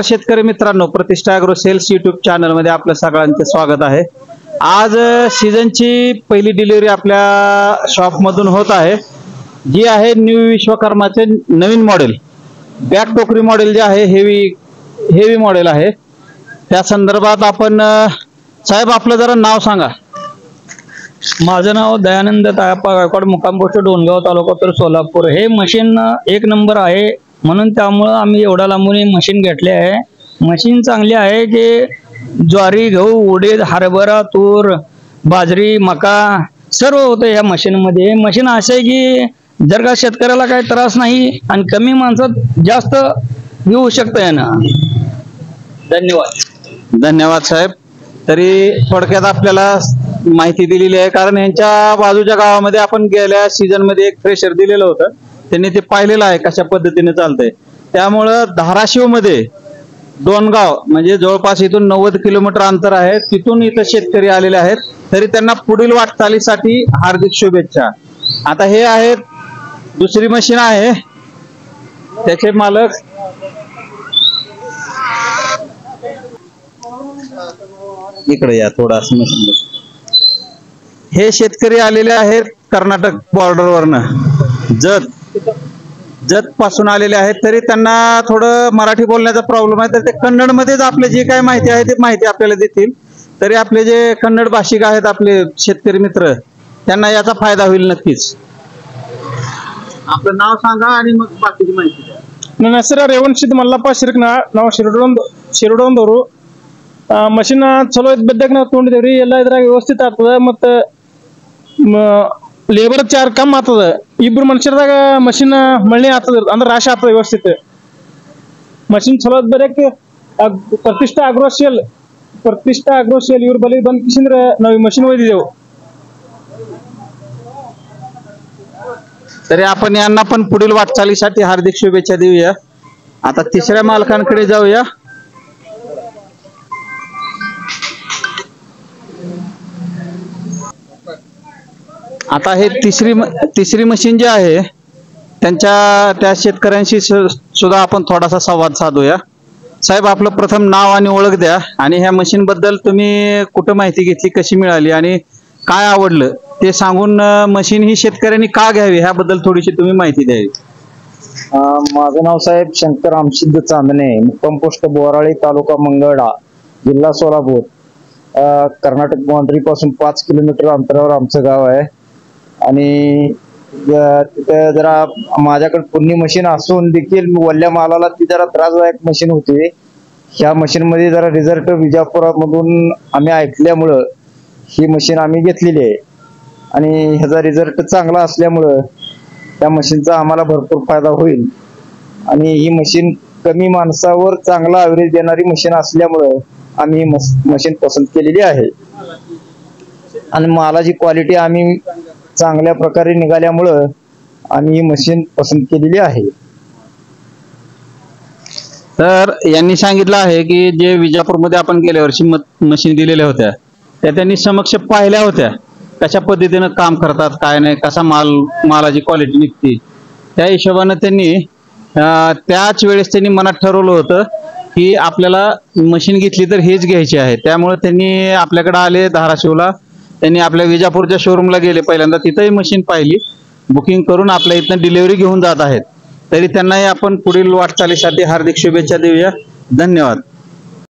शेतकरी मित्रांनो, प्रतिष्ठा ॲग्रो सेल्स यूट्यूब चॅनल मध्ये आपलं सगळ्यांचे स्वागत आहे। आज सीझनची पहिली डिलिव्हरी आपल्या शॉप मधून होत आहे, जी आहे न्यू विश्वकर्माचे नवीन मॉडेल बॅक टोकरी मॉडेल जे आहे हेवी मॉडेल आहे। त्या संदर्भात आपण साहेब आपलं जरा नाव सांगा। माझं नाव दयानंद तायप्पा गायकवाड, मुक्काम पोस्ट डोणगाव, तालुका उत्तर सोलापूर। हे मशीन एक नंबर आहे, म्हणून त्यामुळे आम्ही एवढा लांबून मशीन घेतले आहे। मशीन चांगली आहे की ज्वारी, गहू, उडीद, हरभरा, तूर, बाजरी, मका सर्व होतं या मशीन मध्ये। मशीन असं आहे की जर का शेतकऱ्याला काही त्रास नाही आणि कमी माणसात जास्त घेऊ शकतं यानं। धन्यवाद साहेब। तरी थोडक्यात आपल्याला माहिती दिलेली आहे, कारण यांच्या बाजूच्या गावामध्ये आपण गेल्या सीझन मध्ये एक फ्रेशर दिलेलं होतं, त्यांनी ते पाहिलेलं आहे कशा पद्धतीने चालतंय। त्यामुळं धाराशिव मध्ये डोणगाव म्हणजे जवळपास इथून 90 किलोमीटर अंतर आहे, तिथून इथं शेतकरी आलेले आहेत। तरी त्यांना पुढील वाटचालीसाठी हार्दिक शुभेच्छा। आता हे आहेत दुसरी मशीन आहे, त्याचे मालक इकडे या थोडासा मशीन। हे शेतकरी आलेले आहेत कर्नाटक बॉर्डर वरनं, जत पासून आलेले आहेत। तरी त्यांना थोडं मराठी बोलण्याचा प्रॉब्लेम आहे, तर ते कन्नड मध्येच आपले जे काय माहिती आहे ते माहिती आपल्याला देतील। तरी आपले जे कन्नड भाषिक आहेत आपले शेतकरी मित्र, त्यांना याचा फायदा होईल नक्कीच। आपलं नाव सांगा आणि मग बाकीची माहिती द्या। ನನ್ನ ಹೆಸರು ರೇವಣಸಿದ್ಧ ಮಲ್ಲಪ್ಪ ಶಿರ್ಕನ, ನಾವು ಶಿರಡೋಂದವರು। ಮಷಿನ್ ಚಲೋ ಇದ್ ಬಿದ್ದಾಗ ನಾವು ತೊಗೊಂಡಿದ್ದೇವ್ರಿ, ಎಲ್ಲ ಇದ್ರಾಗ ವ್ಯವಸ್ಥಿತ ಆಗ್ತದೆ, ಮತ್ತೆ ಲೇಬರ್ ಚಾರ್ಜ್ ಕಮ್ಮಿ ಆಗ್ತದೆ। ಇಬ್ರು ಮನುಷ್ಯರದಾಗ ಮಷಿನ್ ಮಳ್ಳಿ ಆಗ್ತದೆ, ಅಂದ್ರೆ ರಾಶಿ ಆಗ್ತದೆ ವ್ಯವಸ್ಥಿತ। ಮಷಿನ್ ಚಲೋ ಇದ್ ಬರಕ್ಕೆ ಪ್ರತಿಷ್ಠಾ ಅಗ್ರೋಶಿಯಲ್ ಇವ್ರ ಬಳಿ ಬಂದ್ ಕಿಸಿಂದ್ರೆ ನಾವು ಈ ಮಷಿನ್ ಒಯ್ದಿದ್ದೆವು। तरी आपण यांना पण पुढील वाटचालीसाठी हार्दिक शुभेच्छा देऊया। आता तिसऱ्या मालकांकडे जाऊया। आता हे तिसरी मशीन जी आहे त्या शेतकऱ्यांशी सुद्धा आपण थोडासा संवाद साधूया। साहेब आपलं प्रथम नाव आणि ओळख द्या, आणि ह्या मशीन बद्दल तुम्ही कुठं माहिती घेतली, कशी मिळाली आणि काय आवडलं ते सांगून मशीन ही शेतकऱ्यांनी का घ्यावी ह्याबद्दल थोडीशी तुम्ही माहिती द्यावी। माझं नाव साहेब शंकर रामसिद्ध चांदणे, मुक्काम पोस्ट बोराळी, तालुका मंगळा, जिल्हा सोलापूर। कर्नाटक बाउंड्री पासून 5 किलोमीटर अंतरावर आमचं गाव आहे। आणि तिथे जरा माझ्याकडे पुण्य मशीन असून देखील वल्ल्या मालाला ती जरा त्रासदायक मशीन होती। ह्या मशीन मध्ये जरा रिझल्ट विजापुरामधून आम्ही ऐकल्यामुळं ही मशीन आम्ही घेतलेली आहे, आणि ह्याचा रिझल्ट चांगला असल्यामुळं त्या मशीनचा आम्हाला भरपूर फायदा होईल। आणि ही मशीन कमी माणसावर चांगला ॲव्हरेज देणारी मशीन असल्यामुळं आम्ही ही मशीन पसंत केलेली आहे। आणि मालाची क्वालिटी आम्ही चांगल्या प्रकारे निघाल्यामुळं आम्ही ही मशीन पसंत केलेली आहे। तर यांनी सांगितलं आहे की जे विजापूरमध्ये आपण गेल्या वर्षी मशीन दिलेल्या होत्या त्या त्यांनी समक्ष पाहिल्या होत्या, कशा पद्धतीनं काम करतात, काय नाही, कसा मालाची क्वालिटी निघते। त्या हिशोबाने त्यांनी त्याच वेळेस त्यांनी मनात ठरवलं होतं की आपल्याला मशीन घेतली तर हेच घ्यायची आहे। त्यामुळे त्यांनी आपल्याकडे आले धाराशिवला, त्यांनी आपल्या विजापूरच्या शोरूमला गेले, पहिल्यांदा तिथंही मशीन पाहिली, बुकिंग करून आपल्या इथनं डिलिव्हरी घेऊन जात आहेत। तरी त्यांनाही आपण पुढील वाटचालीसाठी हार्दिक शुभेच्छा देऊया। धन्यवाद।